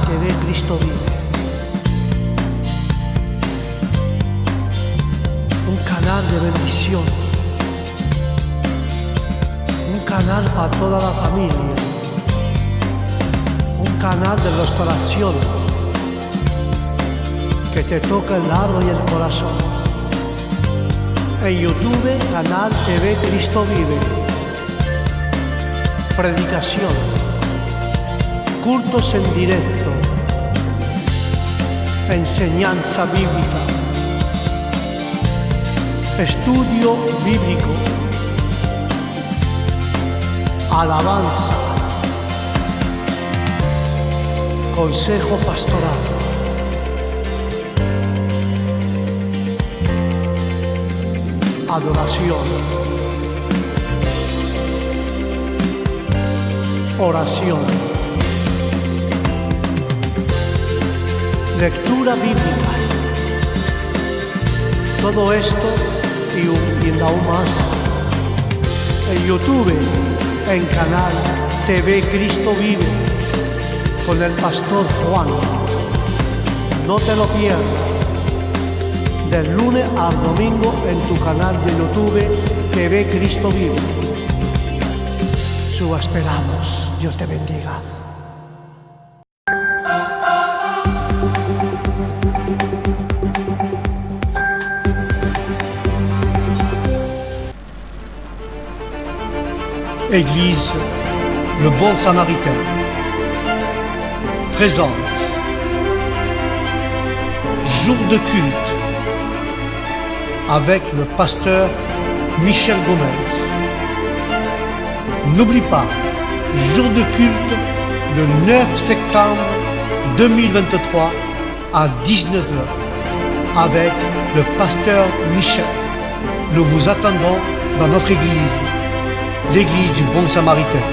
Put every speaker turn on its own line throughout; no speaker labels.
TV Cristo Vive. Un canal de bendición. Un canal para toda la familia. Un canal de restauración que te toca el alma y el corazón. En YouTube, canal TV Cristo Vive. Predicación, cultos en directo, enseñanza bíblica, estudio bíblico, alabanza, consejo pastoral. Adoración, oración, lectura bíblica. Todo esto y aún más en YouTube, en canal TV Cristo Vive, con el pastor Juan. No te lo pierdas. Del lunes al domingo en tu canal de YouTube TV Cristo Vive. Su esperamos. Dios te bendiga. Église, le bon samaritain, présente, jour de culte, avec le pasteur Michel Gomez. N'oublie pas, jour de culte, le 9 septembre 2023 à 19h, avec le pasteur Michel. Nous vous attendons dans notre église, l'église du Bon Samaritain.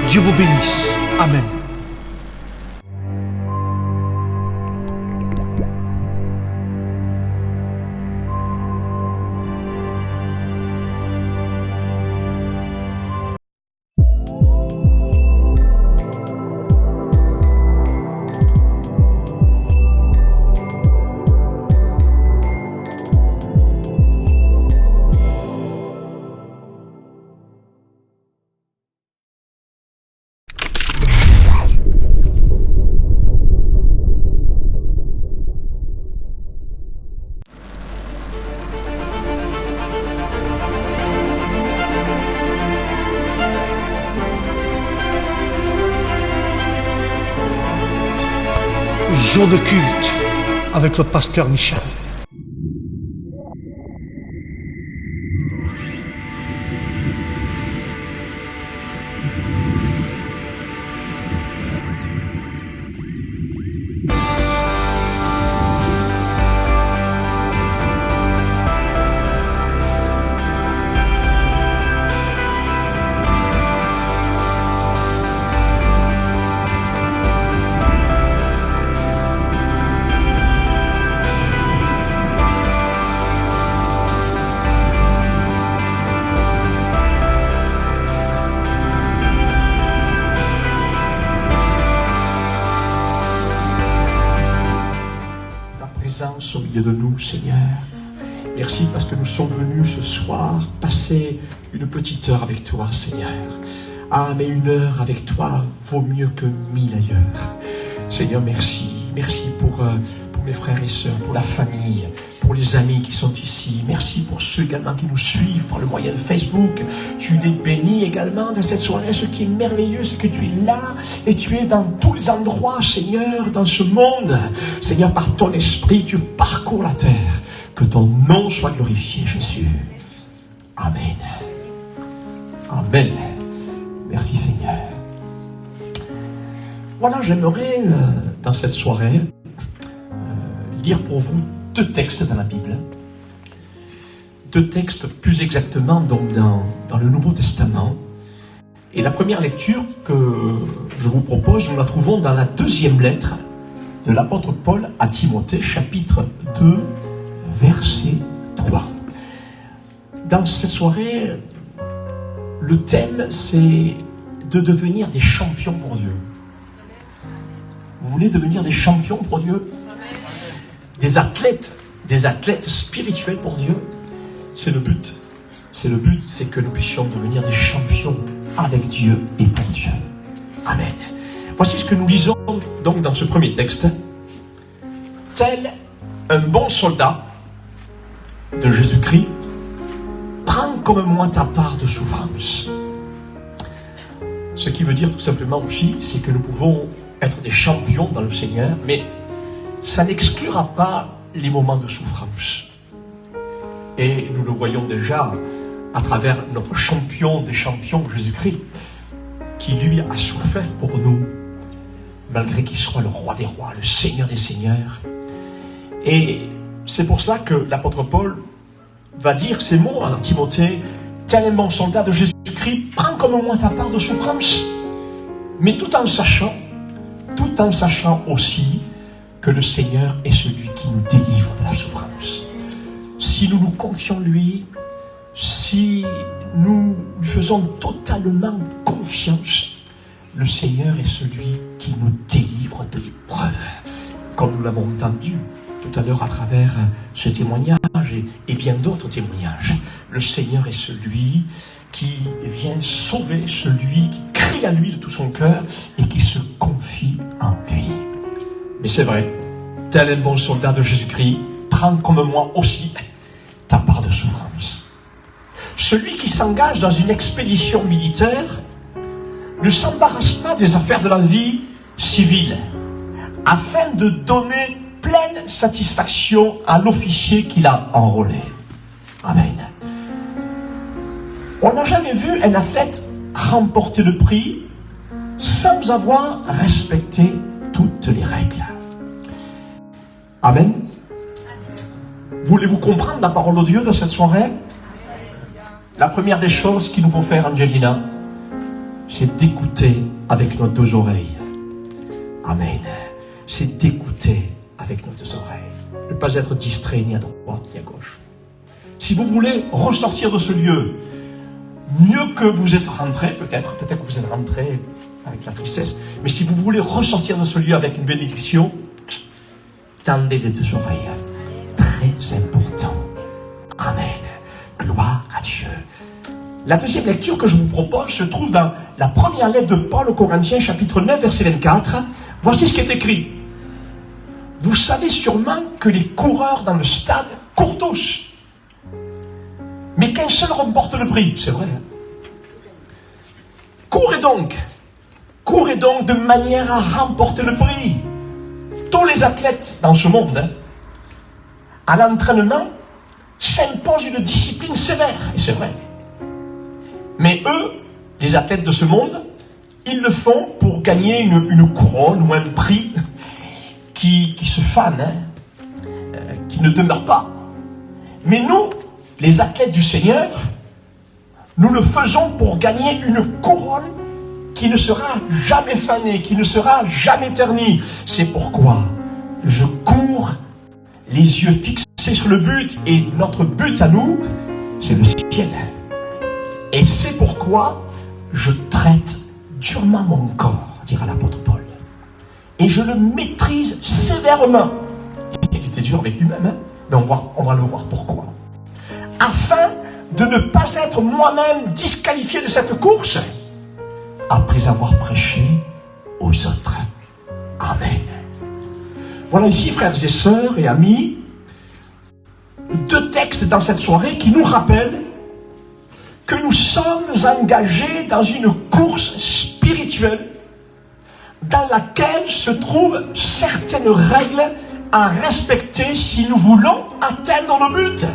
Dieu vous bénisse. Amen. Jour de culte avec le pasteur Michel.
Au milieu de nous, Seigneur. Merci parce que nous sommes venus ce soir passer une petite heure avec toi, Seigneur. Ah, mais une heure avec toi vaut mieux que 1000 ailleurs. Seigneur, merci. Merci pour mes frères et sœurs, pour la famille, pour les amis qui sont ici. Merci pour ceux également qui nous suivent par le moyen de Facebook. Tu les bénis également dans cette soirée. Ce qui est merveilleux, c'est que tu es là et tu es dans tous les endroits, Seigneur, dans ce monde. Seigneur, par ton esprit, tu parcours la terre. Que ton nom soit glorifié, Jésus. Amen. Amen. Merci, Seigneur. Voilà, j'aimerais, dans cette soirée, lire pour vous 2 textes dans la Bible. 2 textes plus exactement donc dans le Nouveau Testament. Et la première lecture que je vous propose, nous la trouvons dans la 2e lettre de l'apôtre Paul à Timothée, chapitre 2, verset 3. Dans cette soirée, le thème c'est de devenir des champions pour Dieu. Vous voulez devenir des champions pour Dieu? Des athlètes spirituels pour Dieu? C'est le but. C'est le but, c'est que nous puissions devenir des champions avec Dieu et pour Dieu. Amen. Voici ce que nous lisons donc dans ce premier texte. Tel un bon soldat de Jésus-Christ, prends comme moi ta part de souffrance. Ce qui veut dire tout simplement aussi, c'est que nous pouvons être des champions dans le Seigneur, mais ça n'exclura pas les moments de souffrance. Et nous le voyons déjà à travers notre champion des champions, Jésus-Christ, qui lui a souffert pour nous, malgré qu'il soit le roi des rois, le Seigneur des seigneurs. Et c'est pour cela que l'apôtre Paul va dire ces mots à Timothée: tel un bon soldat de Jésus-Christ, prends comme moi ta part de souffrance, mais tout en sachant aussi que le Seigneur est celui qui nous délivre de la souffrance. Si nous nous confions en lui, si nous lui faisons totalement confiance, le Seigneur est celui qui nous délivre de l'épreuve. Comme nous l'avons entendu tout à l'heure à travers ce témoignage et bien d'autres témoignages. Le Seigneur est celui qui vient sauver, celui qui crie à lui de tout son cœur et qui se confie en lui. Mais c'est vrai, tel un bon soldat de Jésus-Christ, prends comme moi aussi ta part de souffrance. Celui qui s'engage dans une expédition militaire ne s'embarrasse pas des affaires de la vie civile, afin de donner pleine satisfaction à l'officier qu'il a enrôlé. Amen. On n'a jamais vu un athlète remporter le prix sans avoir respecté toutes les règles. Amen. Voulez-vous comprendre la parole de Dieu de cette soirée? La première des choses qu'il nous faut faire, Angelina, c'est d'écouter avec nos deux oreilles. Amen. C'est d'écouter avec nos deux oreilles. Ne pas être distrait ni à droite ni à gauche. Si vous voulez ressortir de ce lieu, mieux que vous êtes rentré, peut-être que vous êtes rentré avec la tristesse, mais si vous voulez ressortir de ce lieu avec une bénédiction, tendez les deux oreilles. Très important. Amen. Gloire à Dieu. La deuxième lecture que je vous propose se trouve dans la première lettre de Paul aux Corinthiens, chapitre 9, verset 24. Voici ce qui est écrit. Vous savez sûrement que les coureurs dans le stade courent tous, mais qu'un seul remporte le prix. C'est vrai. Courez donc de manière à remporter le prix. Tous les athlètes dans ce monde, à l'entraînement, s'imposent une discipline sévère. Et c'est vrai. Mais eux, les athlètes de ce monde, ils le font pour gagner une couronne ou un prix qui se fane, qui ne demeure pas. Mais nous, les athlètes du Seigneur, nous le faisons pour gagner une couronne qui ne sera jamais fanée, qui ne sera jamais ternie. C'est pourquoi je cours les yeux fixés sur le but, et notre but à nous, c'est le ciel. Et c'est pourquoi je traite durement mon corps, dira l'apôtre Paul. Et je le maîtrise sévèrement. Il était dur avec lui-même, hein? Mais on va le voir pourquoi. Afin de ne pas être moi-même disqualifié de cette course, après avoir prêché aux autres. Amen. Voilà ici, frères et sœurs et amis, deux textes dans cette soirée qui nous rappellent que nous sommes engagés dans une course spirituelle dans laquelle se trouvent certaines règles à respecter si nous voulons atteindre le but.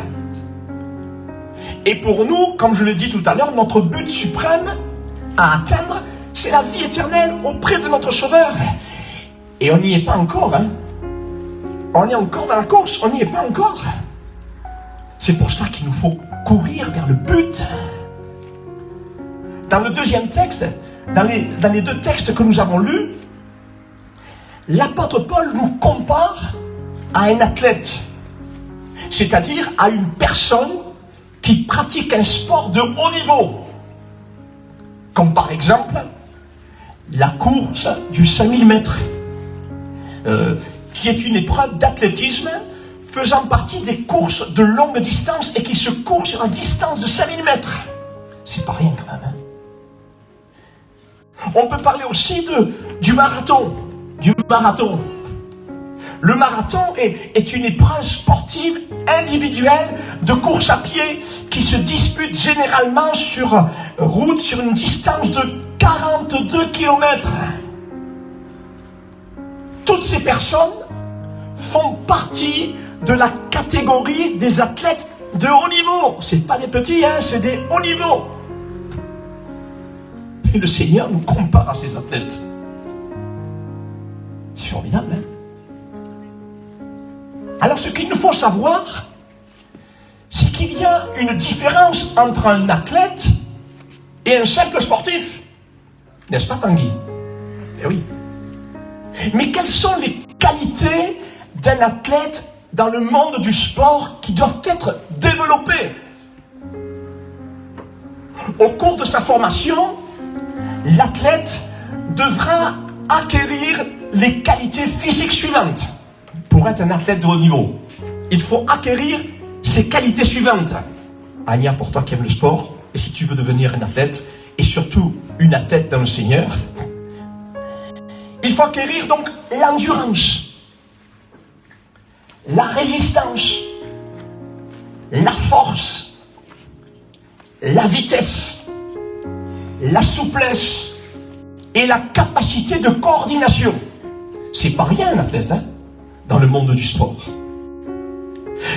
Et pour nous, comme je l'ai dit tout à l'heure, notre but suprême à atteindre, c'est la vie éternelle auprès de notre Sauveur. Et on n'y est pas encore, hein. On est encore dans la course, on n'y est pas encore. C'est pour cela qu'il nous faut courir vers le but. Dans le deuxième texte, dans les deux textes que nous avons lus, l'apôtre Paul nous compare à un athlète, c'est-à-dire à une personne qui pratique un sport de haut niveau, comme par exemple la course du 5000 mètres qui est une épreuve d'athlétisme faisant partie des courses de longue distance et qui se court sur la distance de 5000 mètres. C'est pas rien quand même. Hein. On peut parler aussi du marathon. Le marathon est une épreuve sportive individuelle de course à pied qui se dispute généralement sur route sur une distance de 42 km. Toutes ces personnes font partie de la catégorie des athlètes de haut niveau. C'est pas des petits, hein, c'est des hauts niveaux. Et le Seigneur nous compare à ces athlètes. C'est formidable, hein? Alors ce qu'il nous faut savoir, c'est qu'il y a une différence entre un athlète et un simple sportif. N'est-ce pas, Tanguy? Eh oui. Mais quelles sont les qualités d'un athlète dans le monde du sport qui doivent être développées? Au cours de sa formation, l'athlète devra acquérir les qualités physiques suivantes. Pour être un athlète de haut niveau, il faut acquérir ces qualités suivantes. Anya, pour toi qui aimes le sport, et si tu veux devenir un athlète, et surtout une athlète dans le Seigneur, il faut acquérir donc l'endurance, la résistance, la force, la vitesse, la souplesse et la capacité de coordination. C'est pas rien un athlète, hein, dans le monde du sport.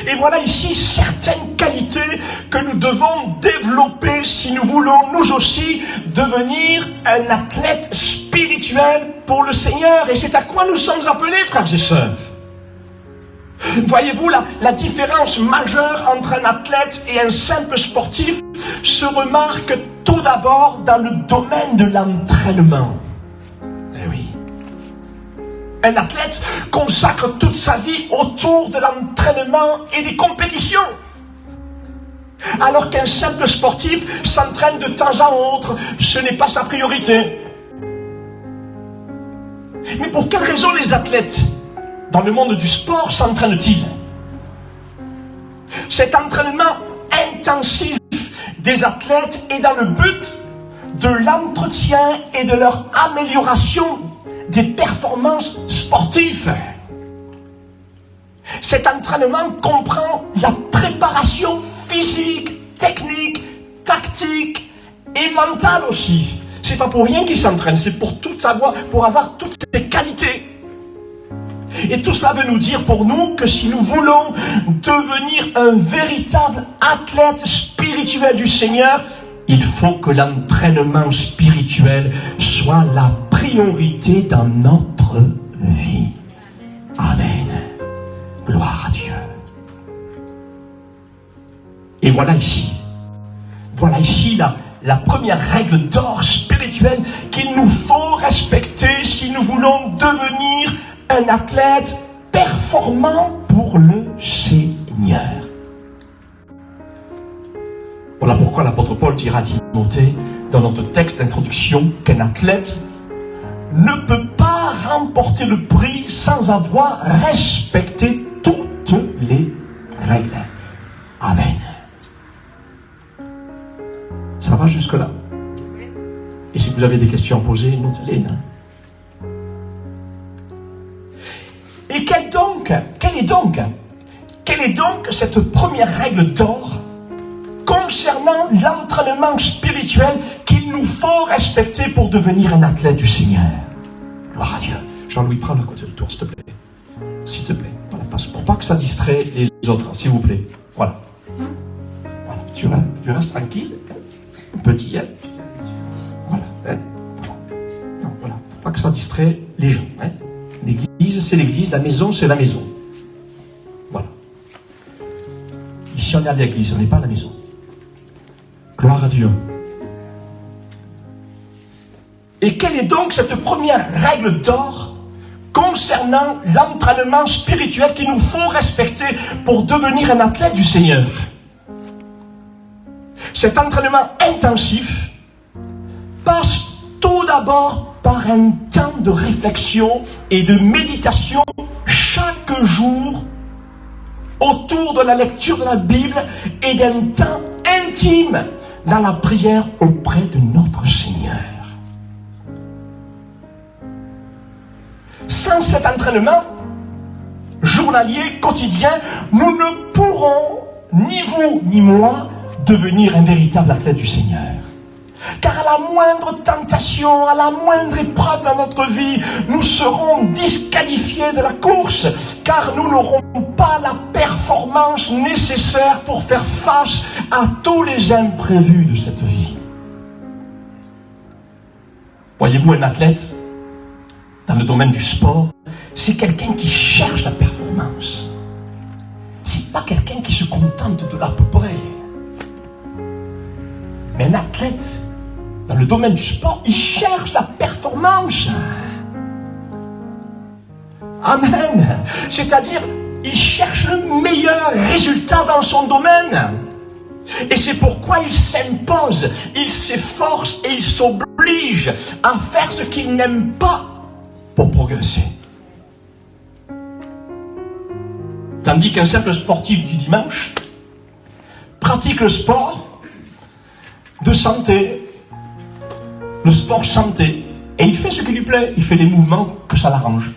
Et voilà ici certaines qualités que nous devons développer si nous voulons nous aussi devenir un athlète spirituel pour le Seigneur. Et c'est à quoi nous sommes appelés, frères et sœurs. Voyez-vous, la différence majeure entre un athlète et un simple sportif se remarque tout d'abord dans le domaine de l'entraînement. Eh oui. Un athlète consacre toute sa vie autour de l'entraînement et des compétitions. Alors qu'un simple sportif s'entraîne de temps à autre, ce n'est pas sa priorité. Mais pour quelle raison les athlètes dans le monde du sport s'entraînent-ils? Cet entraînement intensif des athlètes est dans le but de l'entretien et de leur amélioration des performances sportives. Cet entraînement comprend la préparation physique, technique, tactique et mentale aussi. C'est pas pour rien qu'ils s'entraînent, c'est pour tout savoir, pour avoir toutes ces qualités. Et tout cela veut nous dire pour nous que si nous voulons devenir un véritable athlète spirituel du Seigneur, il faut que l'entraînement spirituel soit la priorité dans notre vie. Amen. Gloire à Dieu. Et voilà ici la première règle d'or spirituelle qu'il nous faut respecter si nous voulons devenir un athlète performant pour le Seigneur. Voilà pourquoi l'apôtre Paul dira à Timothée dans notre texte d'introduction qu'un athlète ne peut pas remporter le prix sans avoir respecté toutes les règles. Amen. Ça va jusque-là? Et si vous avez des questions à poser, notez-les. Et quelle est donc cette première règle d'or concernant l'entraînement spirituel qu'il nous faut respecter pour devenir un athlète du Seigneur? Gloire à Dieu. Jean-Louis, prends la côté de toi, s'il te plaît. S'il te plaît. Voilà, pour pas que ça distrait les autres, s'il vous plaît. Voilà. Voilà. Tu restes tranquille. Petit, hein. Voilà. Hein. Non, voilà. Pour pas que ça distrait les gens. Hein. L'église, c'est l'église. La maison, c'est la maison. Voilà. Ici, on est à l'église, on n'est pas à la maison. Gloire à Dieu. Et quelle est donc cette première règle d'or concernant l'entraînement spirituel qu'il nous faut respecter pour devenir un athlète du Seigneur? Cet entraînement intensif passe tout d'abord par un temps de réflexion et de méditation chaque jour autour de la lecture de la Bible et d'un temps intime dans la prière auprès de notre Seigneur. Sans cet entraînement journalier, quotidien, nous ne pourrons, ni vous ni moi, devenir un véritable athlète du Seigneur. Car à la moindre tentation, à la moindre épreuve dans notre vie, nous serons disqualifiés de la course, car nous n'aurons pas la performance nécessaire pour faire face à tous les imprévus de cette vie. Voyez-vous, un athlète, dans le domaine du sport, c'est quelqu'un qui cherche la performance. C'est pas quelqu'un qui se contente de l'à peu près. Mais un athlète, dans le domaine du sport, il cherche la performance. Amen. C'est-à-dire, il cherche le meilleur résultat dans son domaine. Et c'est pourquoi il s'impose, il s'efforce et il s'oblige à faire ce qu'il n'aime pas pour progresser. Tandis qu'un simple sportif du dimanche pratique le sport de santé, le sport santé, et il fait ce qui lui plaît, il fait les mouvements que ça l'arrange.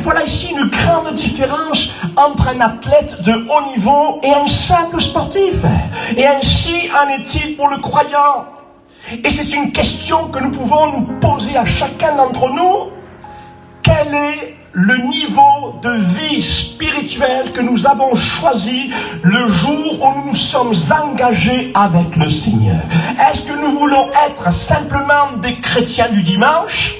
Voilà ici une grande différence entre un athlète de haut niveau et un simple sportif. Et ainsi en est-il pour le croyant. Et c'est une question que nous pouvons nous poser à chacun d'entre nous. Quel est le niveau de vie spirituelle que nous avons choisi le jour où nous nous sommes engagés avec le Seigneur? Est-ce que nous voulons être simplement des chrétiens du dimanche?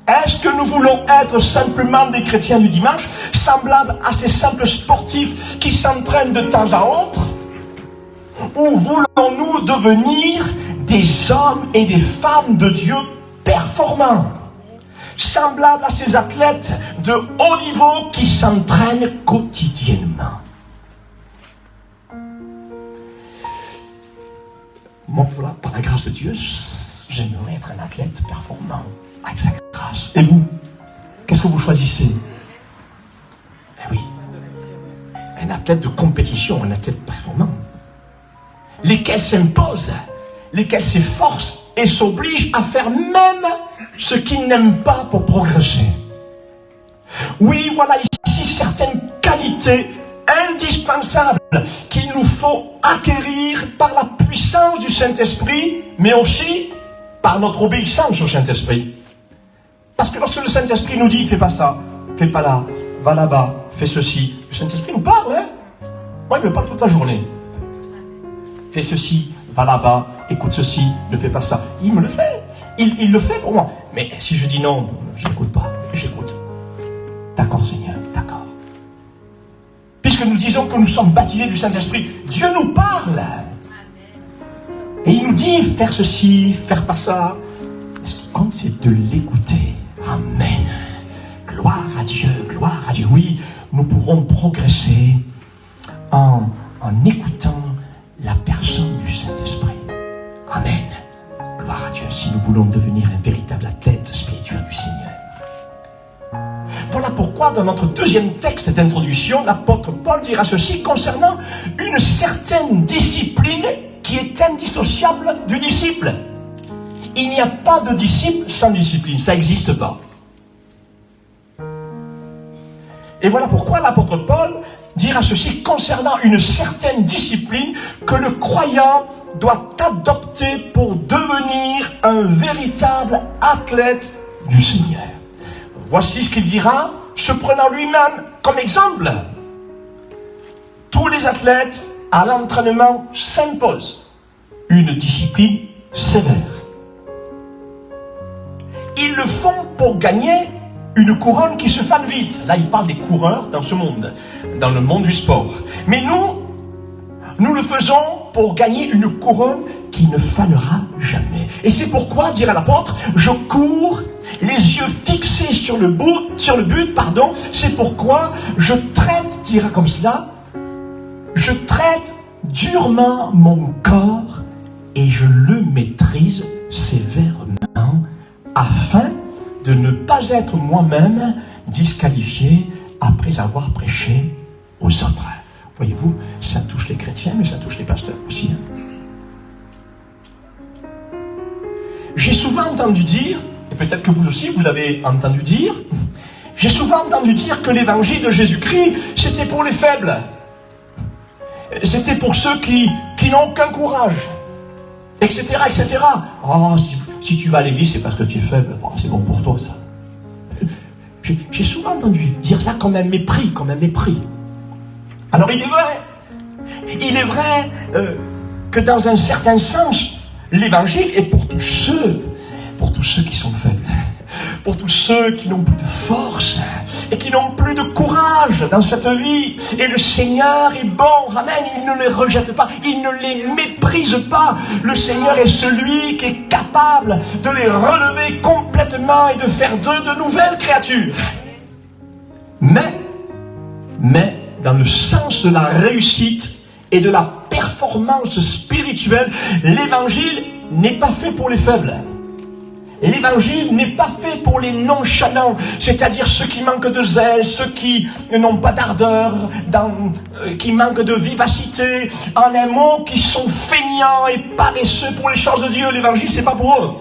Est-ce que nous voulons être simplement des chrétiens du dimanche, semblables à ces simples sportifs qui s'entraînent de temps à autre? Ou voulons-nous devenir des hommes et des femmes de Dieu performants, semblables à ces athlètes de haut niveau qui s'entraînent quotidiennement? Moi, voilà, par la grâce de Dieu, j'aimerais être un athlète performant avec sa grâce. Et vous, qu'est-ce que vous choisissez? Eh oui, un athlète de compétition, un athlète performant, lesquels s'imposent, lesquels s'efforcent et s'obligent à faire même ce qu'ils n'aiment pas pour progresser. Oui, voilà ici certaines qualités indispensables qu'il nous faut acquérir par la puissance du Saint-Esprit, mais aussi par notre obéissance au Saint-Esprit. Parce que lorsque le Saint-Esprit nous dit « fais pas ça, fais pas là, va là-bas, fais ceci », le Saint-Esprit nous parle, hein? Moi, il me parle toute la journée. Fais ceci, va là-bas, écoute ceci, ne fais pas ça. Il me le fait. Il le fait pour moi. Mais si je dis non, je n'écoute pas, j'écoute. D'accord, Seigneur, d'accord. Puisque nous disons que nous sommes baptisés du Saint-Esprit, Dieu nous parle. Et il nous dit faire ceci, faire pas ça. Ce qui compte, c'est de l'écouter. Amen. Gloire à Dieu, gloire à Dieu. Oui, nous pourrons progresser en écoutant la personne du Saint-Esprit. Amen. Gloire à Dieu, si nous voulons devenir un véritable athlète spirituel du Seigneur. Voilà pourquoi dans notre deuxième texte d'introduction, l'apôtre Paul dira ceci concernant une certaine discipline qui est indissociable du disciple. Il n'y a pas de disciple sans discipline, ça n'existe pas. Et voilà pourquoi l'apôtre Paul dira ceci concernant une certaine discipline que le croyant doit adopter pour devenir un véritable athlète du Seigneur. Voici ce qu'il dira, se prenant lui-même comme exemple. Tous les athlètes à l'entraînement s'imposent une discipline sévère. Ils le font pour gagner une couronne qui se fane vite. Là, il parle des coureurs dans ce monde, dans le monde du sport. Mais nous le faisons pour gagner une couronne qui ne fanera jamais. Et c'est pourquoi, dira l'apôtre, je cours les yeux fixés sur le but, c'est pourquoi je traite, dira comme cela, je traite durement mon corps et je le maîtrise sévèrement afin de ne pas être moi-même disqualifié après avoir prêché aux autres. Voyez-vous, ça touche les chrétiens, mais ça touche les pasteurs aussi. J'ai souvent entendu dire, et peut-être que vous aussi vous l'avez entendu dire, j'ai souvent entendu dire que l'évangile de Jésus-Christ, c'était pour les faibles. C'était pour ceux qui n'ont aucun courage, etc., etc. Oh, si tu vas à l'église, c'est parce que tu es faible. Oh, c'est bon pour toi, ça. J'ai souvent entendu dire cela comme un mépris, Alors il est vrai que dans un certain sens, l'évangile est pour tous ceux qui sont faibles, pour tous ceux qui n'ont plus de force et qui n'ont plus de courage dans cette vie. Et le Seigneur est bon, amen, il ne les rejette pas, il ne les méprise pas. Le Seigneur est celui qui est capable de les relever complètement et de faire d'eux de nouvelles créatures. Mais dans le sens de la réussite et de la performance spirituelle, l'évangile n'est pas fait pour les faibles. L'évangile n'est pas fait pour les nonchalants, c'est-à-dire ceux qui manquent de zèle, ceux qui n'ont pas d'ardeur, qui manquent de vivacité, en un mot, qui sont feignants et paresseux pour les choses de Dieu. L'évangile, c'est pas pour eux.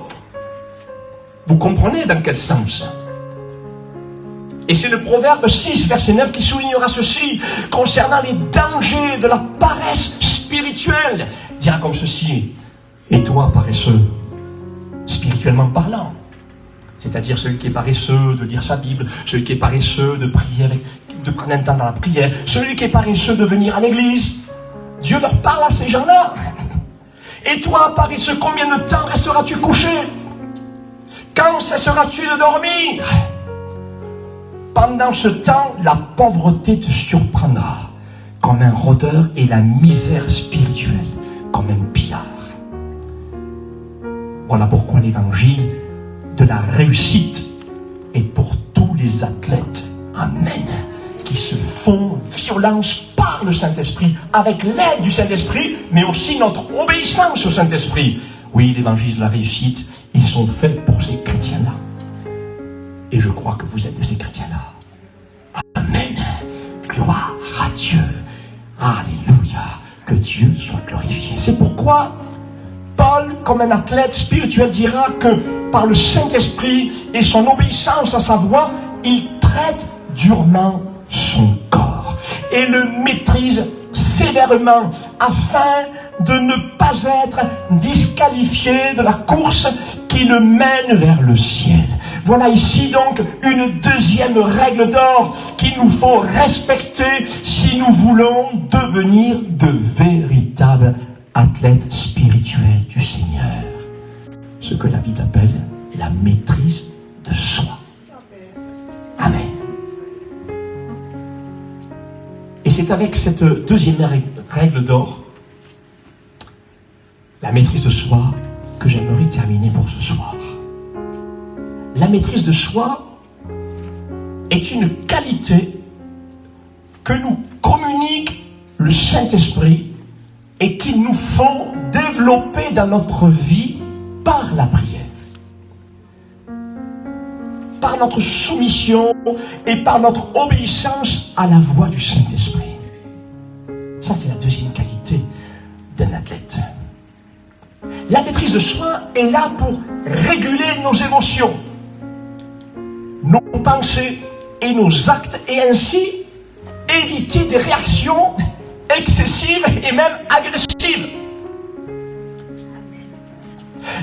Vous comprenez dans quel sens? Et c'est le Proverbe 6, verset 9 qui soulignera ceci, concernant les dangers de la paresse spirituelle. Il dira comme ceci: et toi, paresseux, spirituellement parlant, c'est-à-dire celui qui est paresseux de lire sa Bible, celui qui est paresseux de prier, de prendre un temps dans la prière, celui qui est paresseux de venir à l'église. Dieu leur parle à ces gens-là. Et toi, paresseux, combien de temps resteras-tu couché? Quand cesseras-tu de dormir? Pendant ce temps, la pauvreté te surprendra comme un rôdeur et la misère spirituelle comme un pillard. Voilà pourquoi l'évangile de la réussite est pour tous les athlètes, amen, qui se font violence par le Saint-Esprit, avec l'aide du Saint-Esprit, mais aussi notre obéissance au Saint-Esprit. Oui, l'évangile de la réussite, ils sont faits pour ces chrétiens-là. Et je crois que vous êtes de ces chrétiens-là. Amen. Gloire à Dieu. Alléluia. Que Dieu soit glorifié. C'est pourquoi Paul, comme un athlète spirituel, dira que par le Saint-Esprit et son obéissance à sa voix, il traite durement son corps et le maîtrise sévèrement afin de ne pas être disqualifié de la course qui le mène vers le ciel. Voilà ici donc une deuxième règle d'or qu'il nous faut respecter si nous voulons devenir de véritables athlètes spirituels du Seigneur. Ce que la Bible appelle la maîtrise de soi. Amen. Et c'est avec cette deuxième règle d'or, la maîtrise de soi, que j'aimerais terminer pour ce soir. La maîtrise de soi est une qualité que nous communique le Saint-Esprit et qu'il nous faut développer dans notre vie par la prière, par notre soumission et par notre obéissance à la voix du Saint-Esprit. Ça, c'est la deuxième qualité d'un athlète. La maîtrise de soi est là pour réguler nos émotions, nos pensées et nos actes, et ainsi éviter des réactions excessives et même agressives.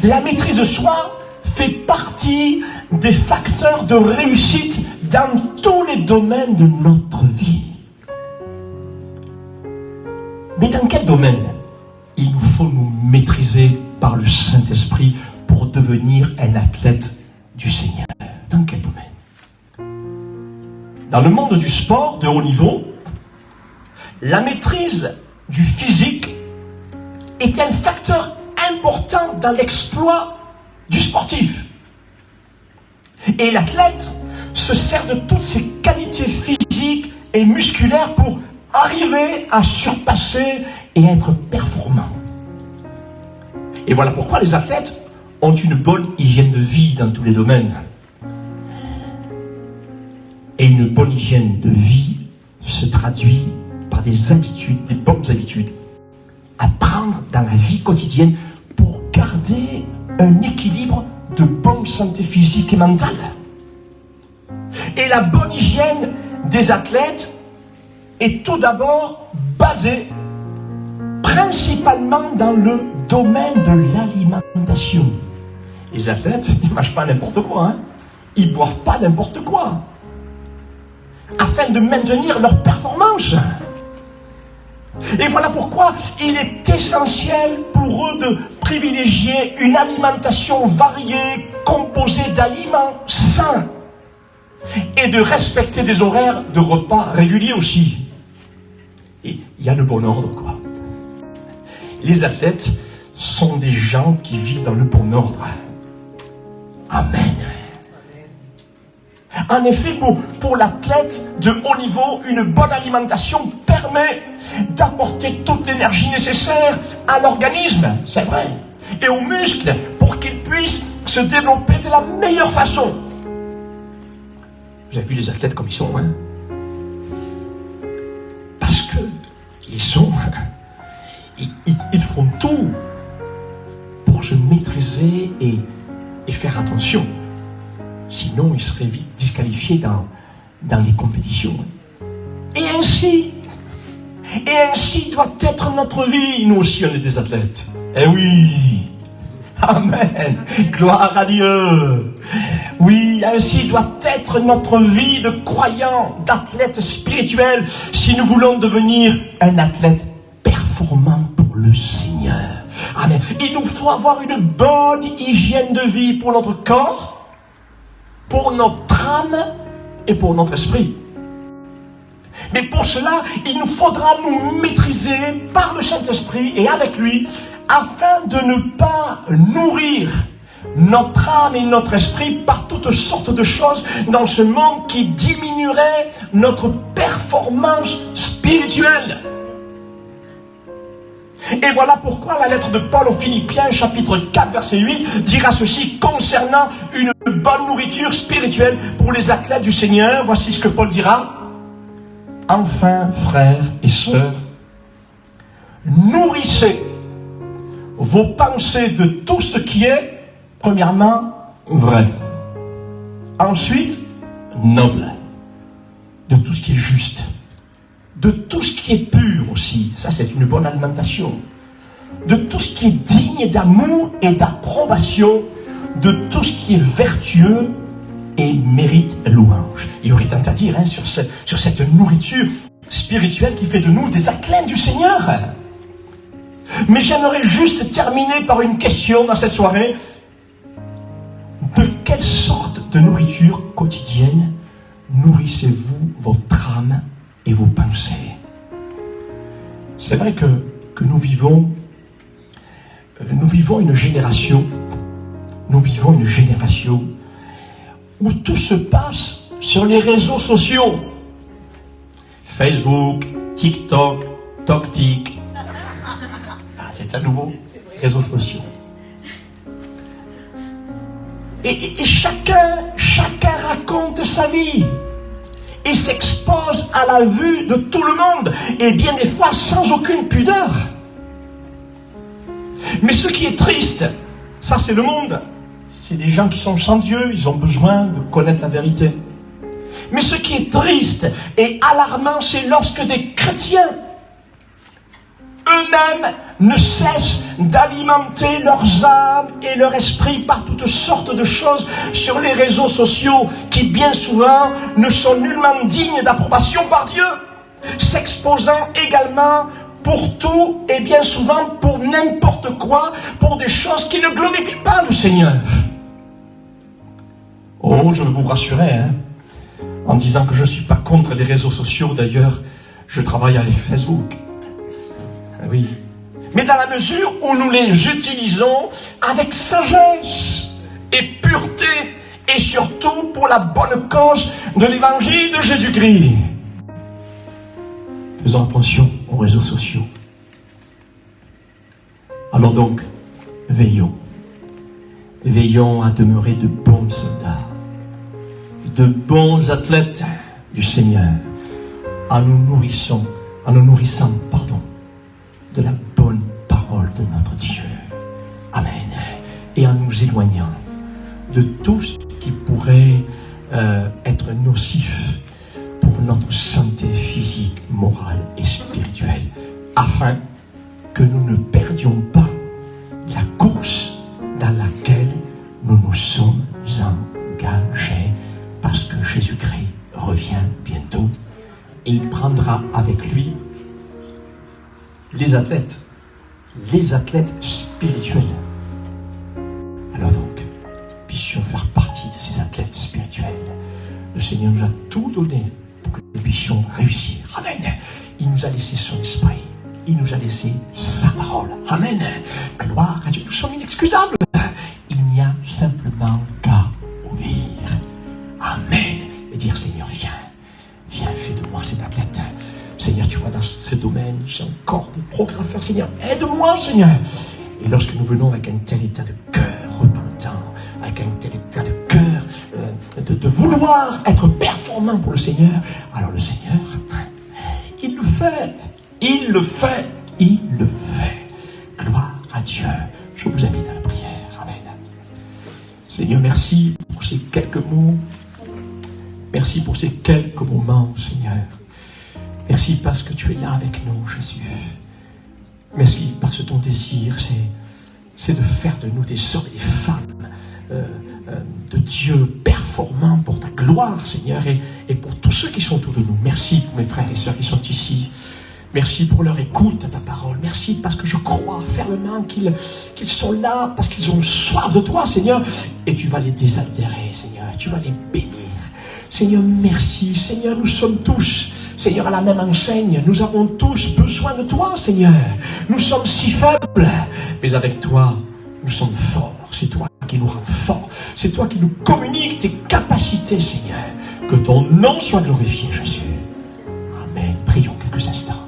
La maîtrise de soi fait partie des facteurs de réussite dans tous les domaines de notre vie. Mais dans quel domaine il nous faut nous maîtriser par le Saint-Esprit pour devenir un athlète du Seigneur? Dans quel domaine? Dans le monde du sport de haut niveau, la maîtrise du physique est un facteur important dans l'exploit du sportif. Et l'athlète se sert de toutes ses qualités physiques et musculaires pour arriver à surpasser et être performant. Et voilà pourquoi les athlètes ont une bonne hygiène de vie dans tous les domaines. Et une bonne hygiène de vie se traduit par des habitudes, des bonnes habitudes à prendre dans la vie quotidienne pour garder un équilibre de bonne santé physique et mentale. Et la bonne hygiène des athlètes est tout d'abord basée principalement dans le domaine de l'alimentation. Les athlètes, ils ne mangent pas n'importe quoi, hein. Ils ne boivent pas n'importe quoi, afin de maintenir leur performance. Et voilà pourquoi il est essentiel pour eux de privilégier une alimentation variée, composée d'aliments sains, et de respecter des horaires de repas réguliers aussi. Et il y a le bon ordre, quoi. Les athlètes sont des gens qui vivent dans le bon ordre. Amen. En effet, pour l'athlète de haut niveau, une bonne alimentation permet d'apporter toute l'énergie nécessaire à l'organisme, c'est vrai, et aux muscles pour qu'ils puissent se développer de la meilleure façon. Vous avez vu les athlètes comme ils sont, hein? Parce que ils font tout pour se maîtriser et faire attention. Sinon, ils seraient vite disqualifiés dans les compétitions. Et ainsi doit être notre vie. Nous aussi, on est des athlètes. Eh oui! Amen! Gloire à Dieu! Oui, ainsi doit être notre vie de croyant, d'athlète spirituel, si nous voulons devenir un athlète performant pour le Seigneur. Amen. Il nous faut avoir une bonne hygiène de vie pour notre corps, pour notre âme et pour notre esprit. Mais pour cela, il nous faudra nous maîtriser par le Saint-Esprit et avec lui, afin de ne pas nourrir notre âme et notre esprit par toutes sortes de choses dans ce monde qui diminuerait notre performance spirituelle. Et voilà pourquoi la lettre de Paul aux Philippiens, chapitre 4, verset 8, dira ceci concernant une bonne nourriture spirituelle pour les athlètes du Seigneur. Voici ce que Paul dira. Enfin, frères et sœurs, nourrissez vos pensées de tout ce qui est, premièrement, vrai. Ensuite, noble. De tout ce qui est juste. De tout ce qui est pur aussi. Ça, c'est une bonne alimentation. De tout ce qui est digne d'amour et d'approbation. De tout ce qui est vertueux et mérite louange. Il y aurait tant à dire sur cette nourriture spirituelle qui fait de nous des athlètes du Seigneur. Mais j'aimerais juste terminer par une question dans cette soirée. De quelle sorte de nourriture quotidienne nourrissez-vous votre âme et vos pensées? C'est vrai que nous vivons une génération où tout se passe sur les réseaux sociaux. Facebook, TikTok, TokTik. C'est à nouveau réseaux sociaux. Et chacun raconte sa vie et s'expose à la vue de tout le monde, et bien des fois sans aucune pudeur. Mais ce qui est triste, ça c'est le monde. C'est des gens qui sont sans Dieu, ils ont besoin de connaître la vérité. Mais ce qui est triste et alarmant, c'est lorsque des chrétiens eux-mêmes ne cessent d'alimenter leurs âmes et leur esprit par toutes sortes de choses sur les réseaux sociaux qui bien souvent ne sont nullement dignes d'approbation par Dieu, s'exposant également pour tout et bien souvent pour n'importe quoi, pour des choses qui ne glorifient pas le Seigneur. Oh, je veux vous rassurer, en disant que je ne suis pas contre les réseaux sociaux. D'ailleurs, je travaille avec Facebook. Oui. Mais dans la mesure où nous les utilisons avec sagesse et pureté, et surtout pour la bonne cause de l'évangile de Jésus-Christ. Faisons attention aux réseaux sociaux. Alors donc, veillons. Veillons à demeurer de bons soldats, de bons athlètes du Seigneur, en nous nourrissant, de la bonne parole de notre Dieu. Amen. Et en nous éloignant de tout ce qui pourrait être nocif pour notre santé physique, morale et spirituelle, afin que nous ne perdions pas la course dans laquelle nous nous sommes engagés, parce que Jésus-Christ revient bientôt et il prendra avec lui les athlètes spirituels. Alors donc, puissions faire partie de ces athlètes spirituels. Le Seigneur nous a tout donné pour que nous puissions réussir. Amen. Il nous a laissé son esprit. Il nous a laissé sa parole. Amen. Gloire à Dieu. Nous sommes inexcusables. Il n'y a simplement qu'à obéir. Amen. Et dire, Seigneur, viens, fais de moi cet athlète. Seigneur, tu vois, dans ce domaine, j'ai encore des progrès à faire. Seigneur, aide-moi, Seigneur. Et lorsque nous venons avec un tel état de cœur repentant, avec un tel état de cœur de vouloir être performant pour le Seigneur, alors le Seigneur, il le fait. Il le fait. Gloire à Dieu. Je vous invite à la prière. Amen. Seigneur, merci pour ces quelques mots. Merci pour ces quelques moments, Seigneur. Merci parce que tu es là avec nous, Jésus. Merci parce que ton désir, c'est de faire de nous des hommes et des femmes de Dieu performants pour ta gloire, Seigneur, et pour tous ceux qui sont autour de nous. Merci pour mes frères et sœurs qui sont ici. Merci pour leur écoute à ta parole. Merci parce que je crois fermement qu'ils sont là, parce qu'ils ont soif de toi, Seigneur. Et tu vas les désaltérer, Seigneur. Tu vas les bénir. Seigneur, merci. Seigneur, nous sommes tous, Seigneur, à la même enseigne. Nous avons tous besoin de toi, Seigneur. Nous sommes si faibles, mais avec toi, nous sommes forts. C'est toi qui nous rends forts. C'est toi qui nous communiques tes capacités, Seigneur. Que ton nom soit glorifié, Jésus. Amen. Prions quelques instants.